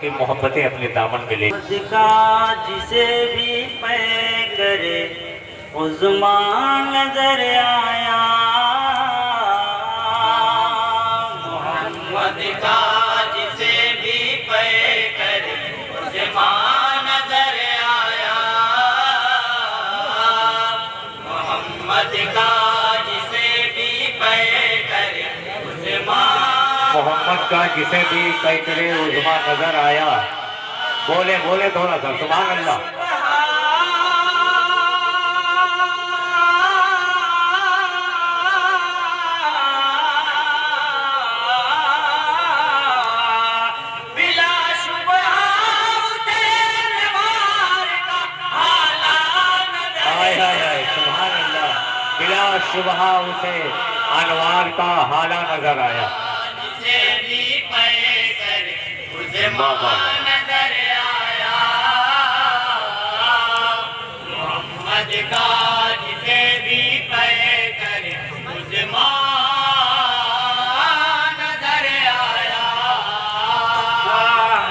کہ محبتیں اپنے دامن میں لے جسے بھی پے کرے عظمیٰ نظر آیا محمد کا جسے بھی پے کرے عظمیٰ نظر آیا محمد کا جسے بھی پے کرے عظمیٰ محمد کا جسے بھی پے کرے عظمیٰ نظر آیا بولے بولے تھوڑا سا سبحان اللہ بلا شبہ اسے انوار کا حالہ نظر آیا جسے بھی پے کرے عظمیٰ نظر آیا محمد کا جسے بھی پے کرے عظمیٰ نظر آیا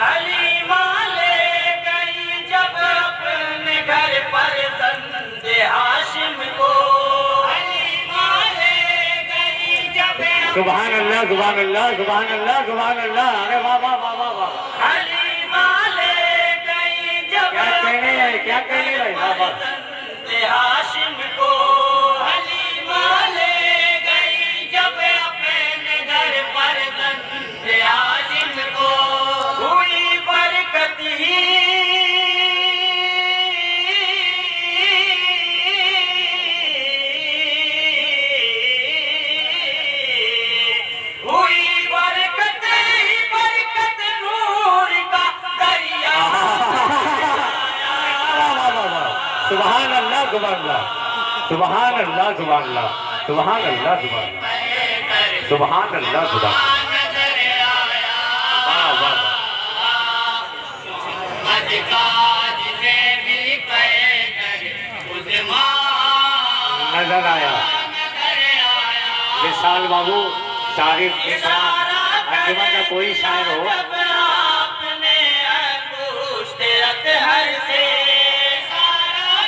حلیمہ لے گئی جب اپنے گھر پر زند ہاشم کو سبحان اللہ سبحان اللہ سبحان اللہ سبحان اللہ ارے واہ واہ واہ واہ واہ حلیمہ لے گئی جب کیا کہنے ہیں کیا کہنے ہیں واہ واہ ہاشم کو حلیمہ لے گئی جب اپنے گھر پر زند ہاشم کو ہوئی برکت ہی سبحان اللہ سبحان اللہ سبحان اللہ سبحان اللہ سبحان اللہ سبحان اللہ سبحان نظر آیا مثال بابو شارف انجمن کا کوئی شاعر ہو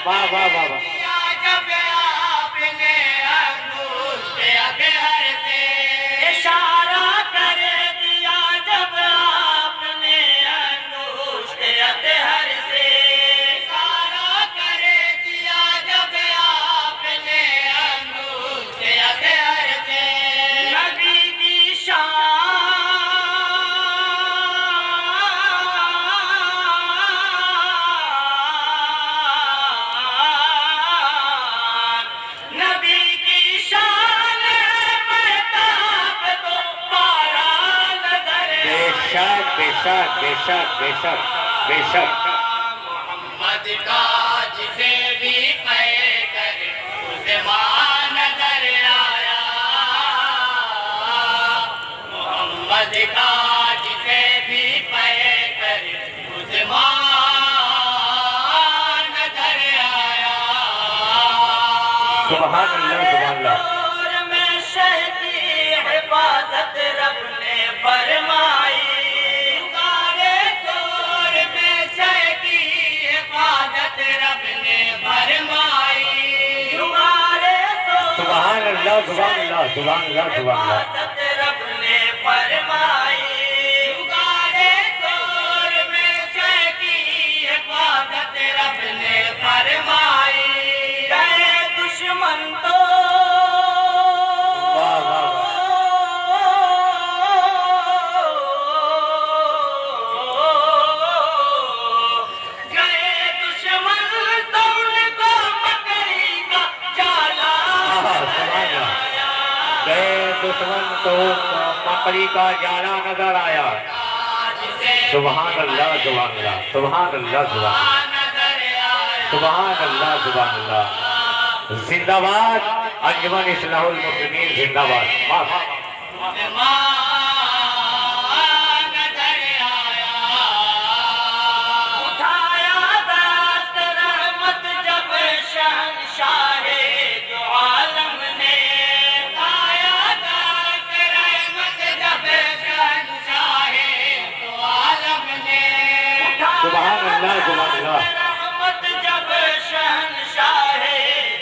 واہ واہ واہ واہ اشارہ کر دیا جب آپ نے انگشت اطہر سے اشارہ کر دیا جب آپ نے انگشت اطہر سے نبی کی بے شک بے شک بے شک بے شک محمد کا جسے بھی پے کرے عظمیٰ نظر آیا محمد کا جسے بھی پے کرے عظمیٰ نظر آیا سبحان اللہ سبحان اللہ دور میں شہ کی حفاظت رب نے فرمائی سبحان اللہ سبحان اللہ سبحان اللہ سبحان اللہ رب نے فرمائی دور میں شہ کی حفاظت رب نے فرمائی گئے دشمن تو واہ واہ دشمن تو مکڑی کا جالا نظر آیا سبحان اللہ سبحان اللہ سبحان اللہ سبحان اللہ سبحان اللہ زندہ باد انجمن اصلاح المسلمین زندہ باد سبحان اللہ سبحان اللہ رحمت جب شہنشاہ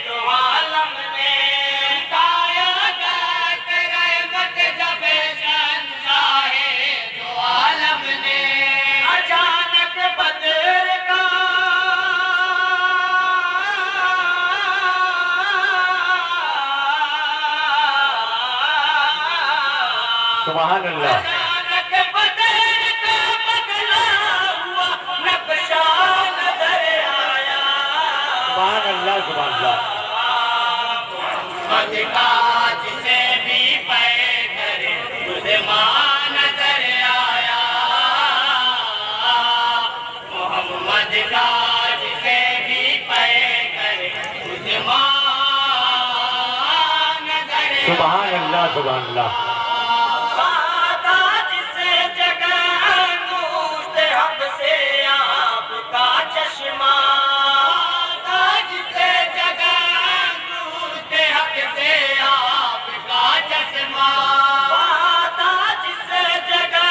دو عالم نے اٹھایا گات رحمت جب شہنشاہ دو عالم نے اچانک بدر کا سبحان اللہ اچانک بدر کا بدلا ہوا نقشہ نظر آیا سبحان اللہ سبحان اللہ محمد کا جسے بھی پے کرے مسلمان نظر آیا محمد کا جسے بھی پے کرے مسلمان نظر آیا سبحان اللہ سبحان اللہ خدا جسے جگہ نور حق سے آپ کا چشمہ خدا جسے جگہ نور حق سے آپ کا چشمہ خدا جسے جگہ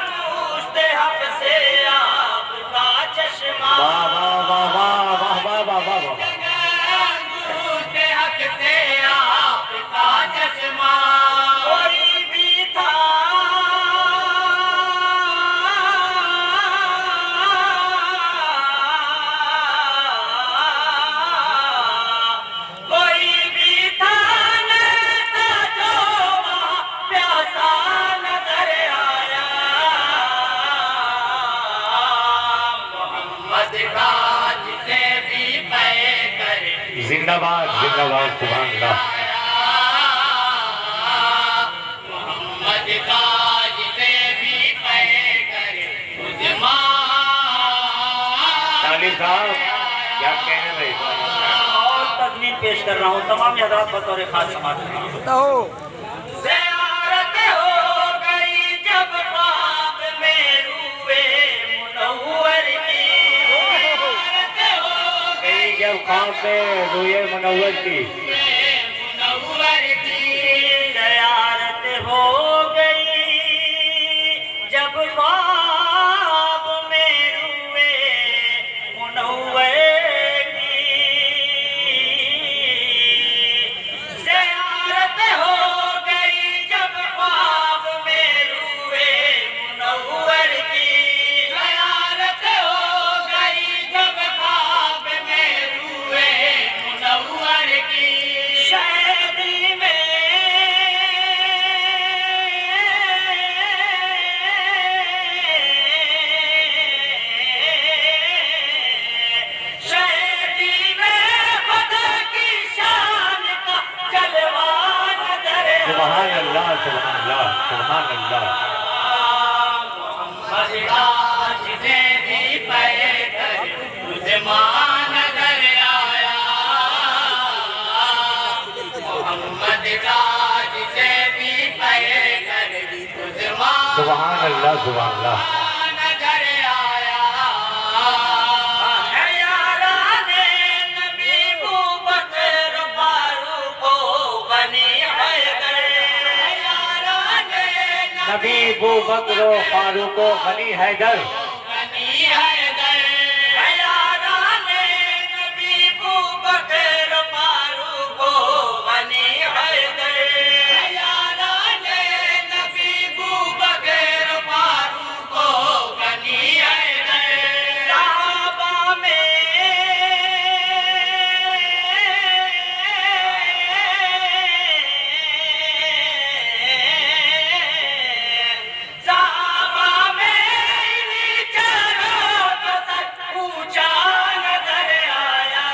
نور حق سے آپ کا چشمہ واہ واہ واہ واہ واہ واہ واہ واہ واہ نور حق سے آپ کا چشمہ کوئی بھی تھا کوئی بھی تھا ایسا جو وہاں پیاسا نظر آیا محمد کا جسے بھی پے کرے زندہ باد سبحان اللہ محمد کا جسے بھی پے کرے مسلمان طالب صاحب کیا کہنے بھائی اور تضمین پیش کر رہا ہوں تمام حضرات بطور خاص سماعت رہا ہوں زیارت ہو گئی جب خواب میں روئے منور کی زیارت ہو کئی جب خواب میں روئے منور کی منور کی زیارت ہو گئی جب خواب میں روئے منور کی زیارت ہو گئی جب خواب میں روئے منور کی زیارت ہو گئی جب خواب میں روئے منور کی شہری میں شہری میں خدا کی شان کا جلوہ نظر سبحان اللہ سبحان اللہ سبحان اللہ محمد کا جسے بھی پے کرے مسلمان نظر آیا محمد کا جسے بھی پے کرے مسلمان سبحان اللہ سبحان اللہ نظر آیا ہے یاران نبی بوبکر فاروق و بنی حیدر ہے یاران نبی ابو بکر و فاروق و بنی حیدر بنی حیدر ہے یاران نبی بوبکر فاروق و بنی حیدر ہے یاران نبی بوبکر فاروق و بنی حیدر صحابہ میں صحابہ میں انہی چاروں کا سب اونچا نظر آیا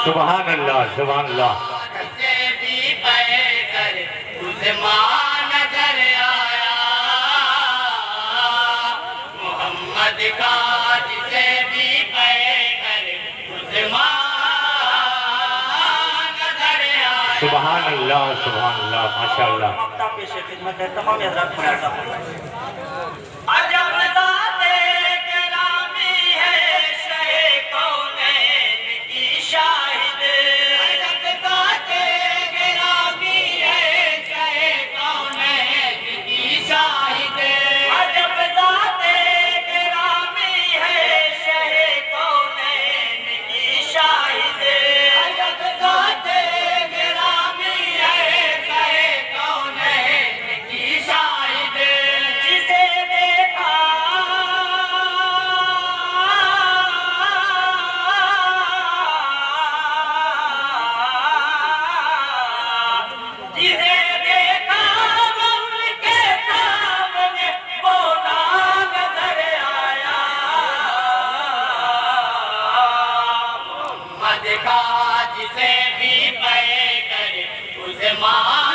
سبحان اللہ سبحان اللہ سے بھی پے کرے مسلمان نظر آیا محمد کا جسے بھی پے کرے مسلمان نظر آیا سبحان اللہ سبحان اللہ ماشاء اللہ مقطع پیش خدمت ہے تمام حضرات ملاحظہ عجب ذات گرامی ہے شہ کونین کی شاہد عجب ذات گرامی ہے شہ کونین کی شاہد عجب ذات کا جسے بھی پے کرے اسے مان